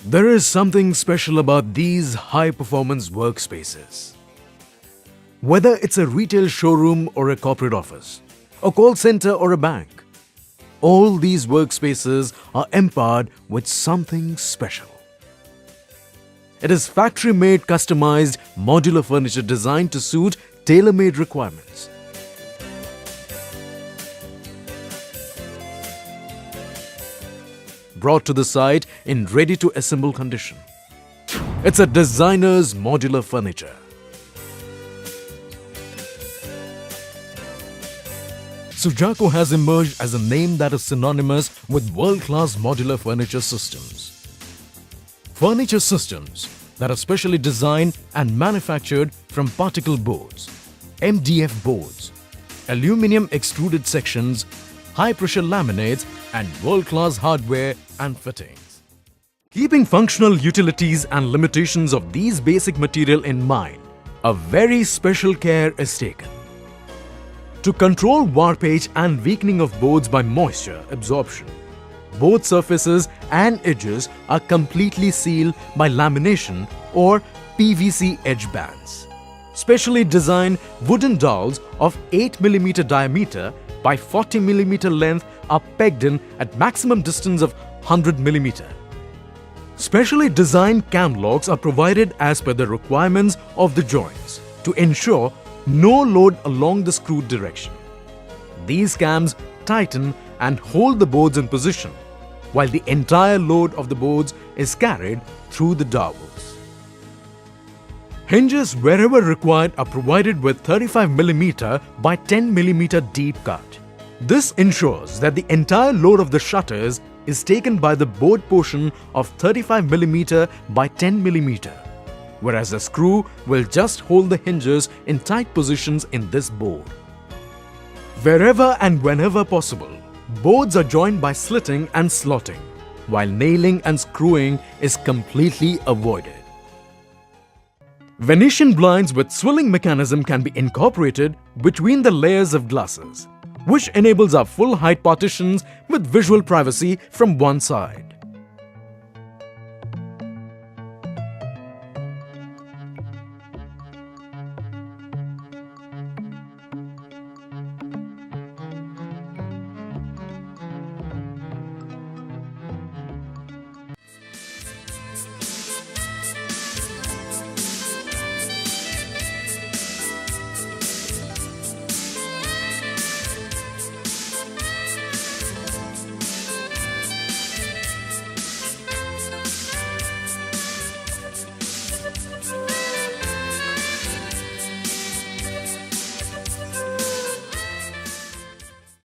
There is something special about these high-performance workspaces. Whether it's a retail showroom or a corporate office, a call center or a bank, all these workspaces are empowered with something special. It is factory-made, customized, modular furniture designed to suit tailor-made requirements. Brought to the site in ready-to-assemble condition. It's a designer's modular furniture. Sujaco has emerged as a name that is synonymous with world-class modular furniture systems. Furniture systems that are specially designed and manufactured from particle boards, MDF boards, aluminium extruded sections, high-pressure laminates and world-class hardware and fittings. Keeping functional utilities and limitations of these basic material in mind, a very special care is taken. To control warpage and weakening of boards by moisture absorption, both surfaces and edges are completely sealed by lamination or PVC edge bands. Specially designed wooden dowels of 8 mm diameter by 40 mm length are pegged in at maximum distance of 100 mm. Specially designed cam locks are provided as per the requirements of the joints to ensure no load along the screw direction. These cams tighten and hold the boards in position, while the entire load of the boards is carried through the dowels. Hinges wherever required are provided with 35 mm by 10 mm deep cut. This ensures that the entire load of the shutters is taken by the board portion of 35 mm by 10 mm, whereas the screw will just hold the hinges in tight positions in this board. Wherever and whenever possible, boards are joined by slitting and slotting, while nailing and screwing is completely avoided. Venetian blinds with swilling mechanism can be incorporated between the layers of glasses, which enables our full height partitions with visual privacy from one side.